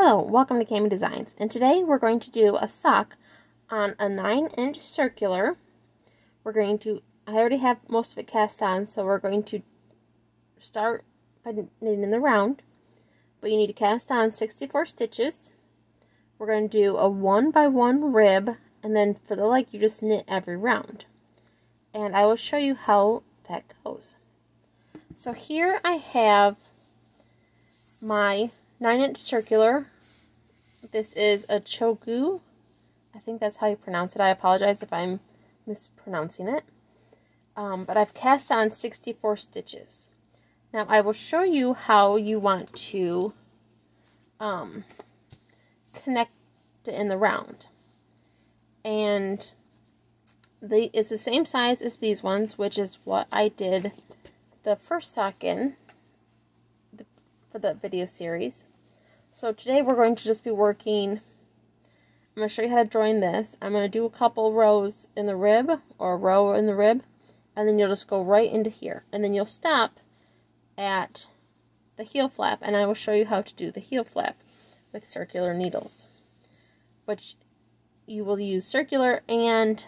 Hello, welcome to Cami Designs, and today we're going to do a sock on a 9-inch circular. I already have most of it cast on, so we're going to start by knitting in the round, but you need to cast on 64 stitches. We're going to do a 1x1 rib, and then for the leg you just knit every round. And I will show you how that goes. So here I have my 9-inch circular. This is a chogu. I think that's how you pronounce it. I apologize if I'm mispronouncing it. But I've cast on 64 stitches. Now I will show you how you want to connect it in the round. And it's the same size as these ones, which is what I did the first sock in for the video series. So today we're going to just be working, I'm going to show you how to join this. I'm going to do a couple rows in the rib, or a row in the rib, and then you'll just go right into here. And then you'll stop at the heel flap, and I will show you how to do the heel flap with circular needles, which you will use circular and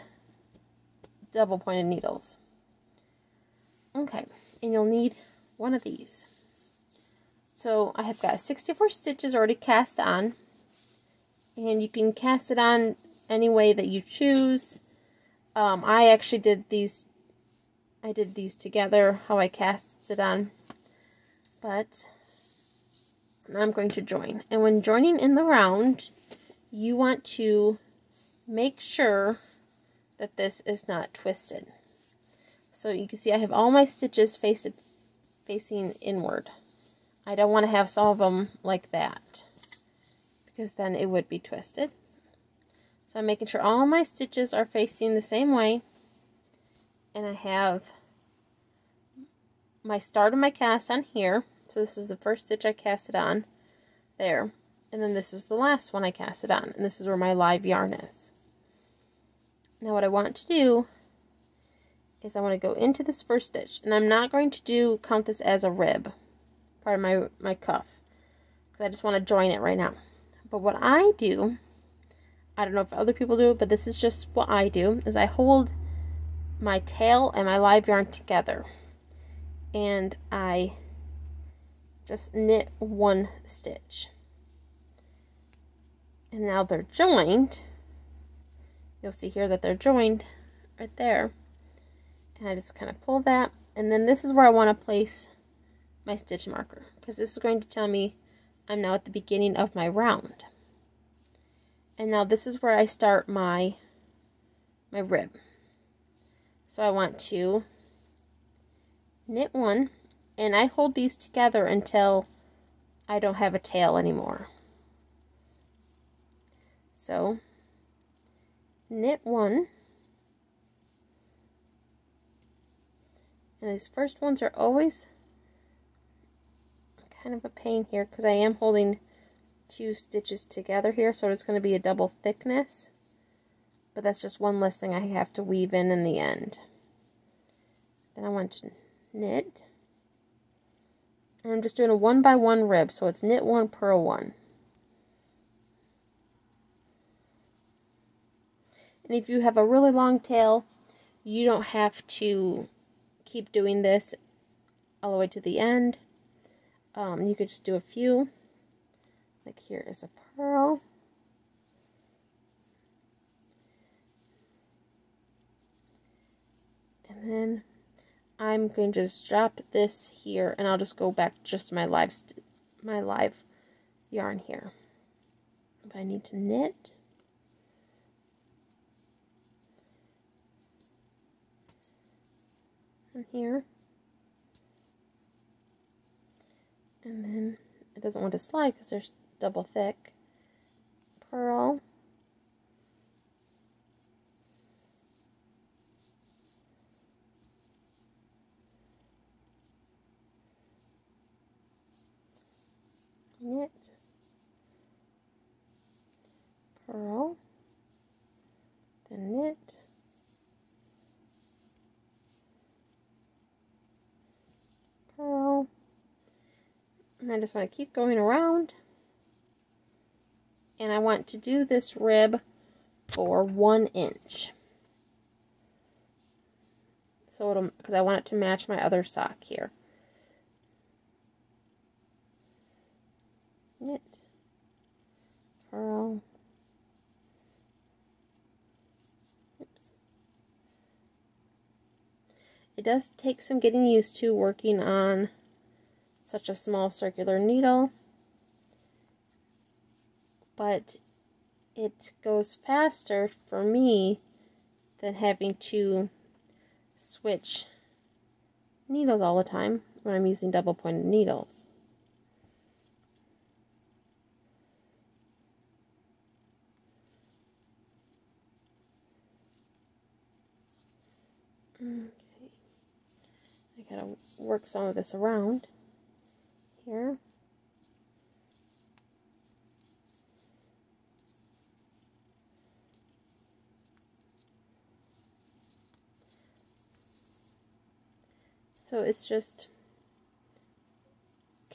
double pointed needles. Okay, and you'll need one of these. So I have got 64 stitches already cast on, and you can cast it on any way that you choose. I actually did these. I did these together, how I cast it on. But I'm going to join, and when joining in the round, you want to make sure that this is not twisted. So you can see I have all my stitches facing inward. I don't want to have some of them like that, because then it would be twisted. So I'm making sure all my stitches are facing the same way, and I have my start of my cast on here. So this is the first stitch I casted on there, and then this is the last one I casted on, and this is where my live yarn is. Now what I want to do is I want to go into this first stitch, and I'm not going to count this as a rib, part of my cuff, because I just want to join it right now. But what I do, I don't know if other people do it, but this is just what I do, is I hold my tail and my live yarn together, and I just knit one stitch. And now they're joined. You'll see here that they're joined right there. And I just kind of pull that, and then this is where I want to place my stitch marker, because this is going to tell me I'm now at the beginning of my round. And now this is where I start my rib. So I want to knit one, and I hold these together until I don't have a tail anymore. So knit one, and these first ones are always kind of a pain here, because I am holding two stitches together here, so it's going to be a double thickness, but that's just one less thing I have to weave in the end. Then I want to knit, and I'm just doing a 1x1 rib, so it's knit one, purl one. And if you have a really long tail, you don't have to keep doing this all the way to the end. You could just do a few. Like here is a purl. And then I'm going to just drop this here, and I'll just go back just to my live yarn here. If I need to knit, and here. And then it doesn't want to slide because they're double thick. Purl. Knit. Purl. Then knit. Purl. And I just want to keep going around And I want to do this rib for 1 inch. So it'll, because I want it to match my other sock here. Knit, purl. Oops. It does take some getting used to working on such a small circular needle, but it goes faster for me than having to switch needles all the time when I'm using double pointed needles. Okay, I gotta work some of this around here. So it's just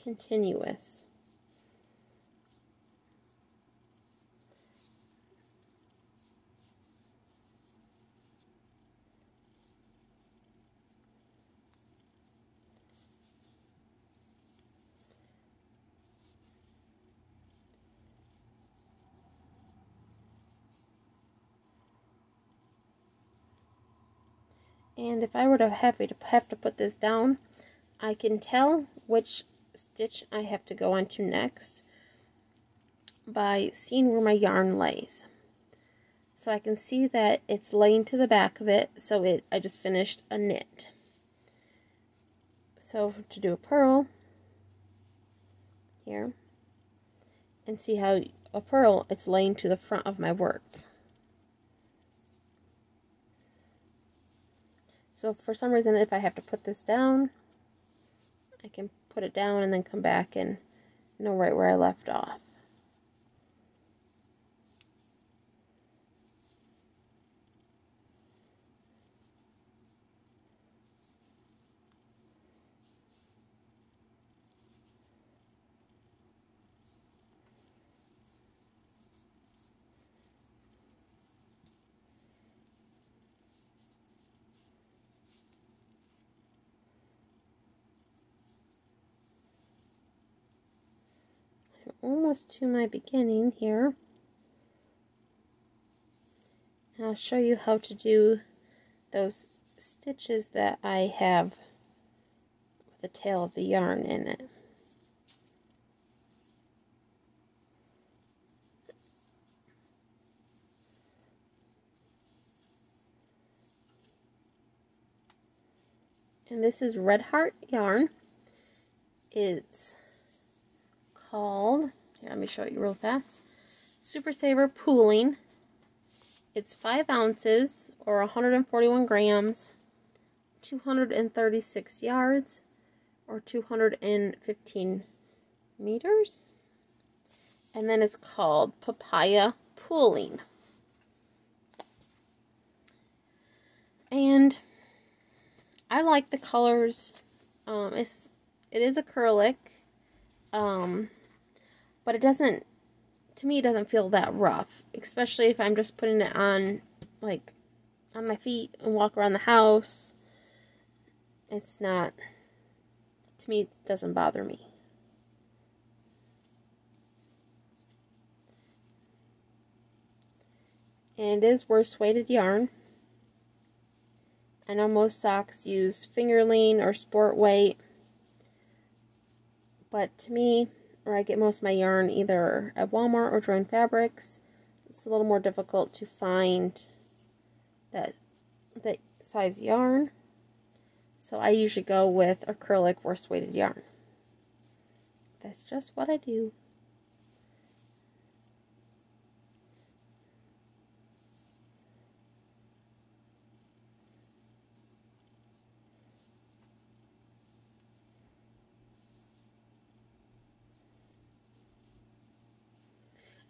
continuous. And if I were to have to put this down, I can tell which stitch I have to go on to next by seeing where my yarn lays. So I can see that it's laying to the back of it, so I just finished a knit. So to do a purl here, and see how a purl, it's laying to the front of my work. So for some reason, if I have to put this down, I can put it down and then come back and know right where I left off. Almost to my beginning here. And I'll show you how to do those stitches that I have with the tail of the yarn in it. And this is Red Heart yarn. It's called, here, let me show you real fast, Super Saver Pooling. It's 5 ounces or 141 grams, 236 yards or 215 meters. And then it's called Papaya Pooling. And I like the colors. It is acrylic. But it doesn't, to me, it doesn't feel that rough, especially if I'm just putting it on, like, on my feet and walk around the house. It's not, to me, it doesn't bother me. And it is worsted weighted yarn. I know most socks use fingerling or sport weight, but to me, where I get most of my yarn either at Walmart or Joann Fabrics, it's a little more difficult to find that size yarn. So I usually go with acrylic worsted weighted yarn. That's just what I do.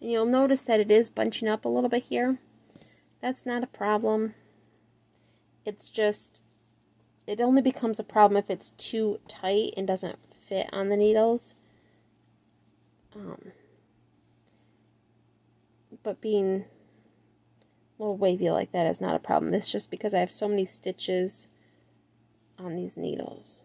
And you'll notice that it is bunching up a little bit here. That's not a problem. It's just, it only becomes a problem if it's too tight and doesn't fit on the needles. but being a little wavy like that is not a problem. It's just because I have so many stitches on these needles.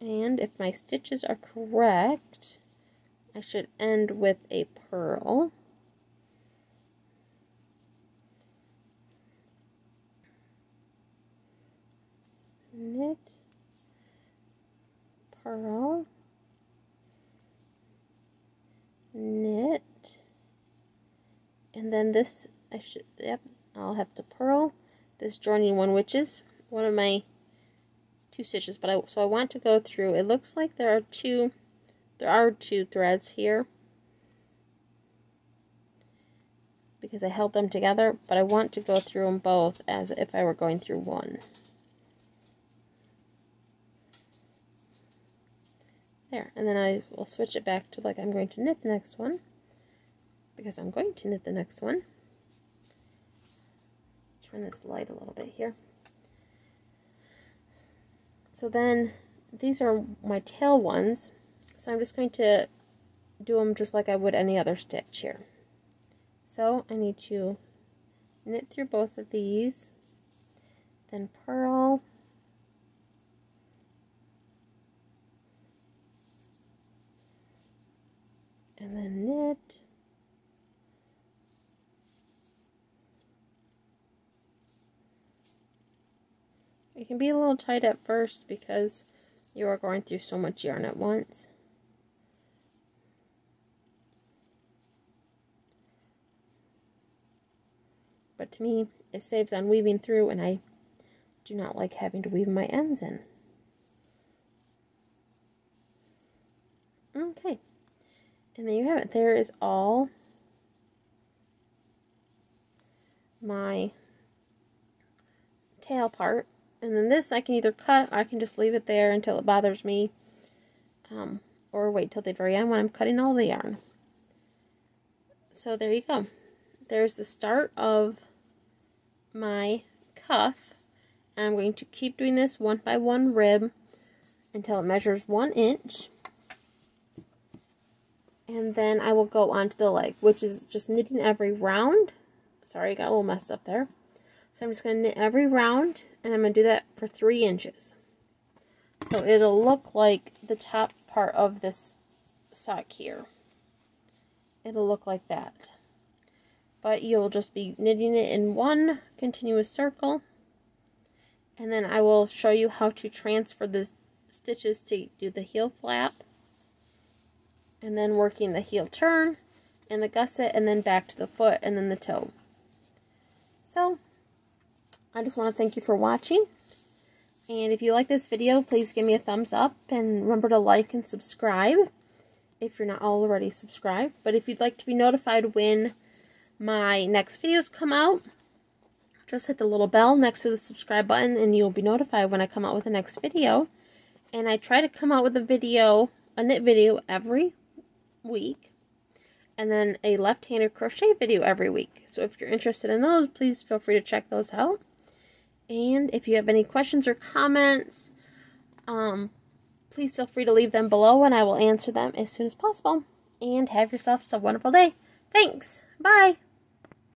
And if my stitches are correct, I should end with a purl. Knit, purl, knit, and then this, I'll have to purl this joining one, which is one of my 2 stitches, but so I want to go through, it looks like there are two threads here because I held them together, but I want to go through them both as if I were going through one. There, and then I will switch it back to like I'm going to knit the next one, because I'm going to knit the next one. Turn this light a little bit here. So then these are my tail ones, so I'm just going to do them just like I would any other stitch here. So I need to knit through both of these, then purl, and then knit, it can be a little tight at first because you are going through so much yarn at once. But to me, it saves on weaving through, and I do not like having to weave my ends in. Okay. And there you have it. There is all my tail part. And then this I can either cut, or I can just leave it there until it bothers me. Or wait till the very end when I'm cutting all the yarn. So there you go. There's the start of my cuff. And I'm going to keep doing this 1 by 1 rib until it measures 1 inch. And then I will go on to the leg, which is just knitting every round. Sorry, I got a little messed up there. So I'm just going to knit every round, and I'm going to do that for 3 inches. So it'll look like the top part of this sock here. It'll look like that. But you'll just be knitting it in one continuous circle. And then I will show you how to transfer the stitches to do the heel flap. And then working the heel turn and the gusset, and then back to the foot and then the toe. So I just want to thank you for watching. And if you like this video, please give me a thumbs up, and remember to like and subscribe if you're not already subscribed. But if you'd like to be notified when my next videos come out, just hit the little bell next to the subscribe button and you'll be notified when I come out with the next video. And I try to come out with a knit video every week, and then a left-handed crochet video every week. So if you're interested in those, please feel free to check those out. And if you have any questions or comments, please feel free to leave them below, and I will answer them as soon as possible. And have yourself a wonderful day. Thanks. Bye.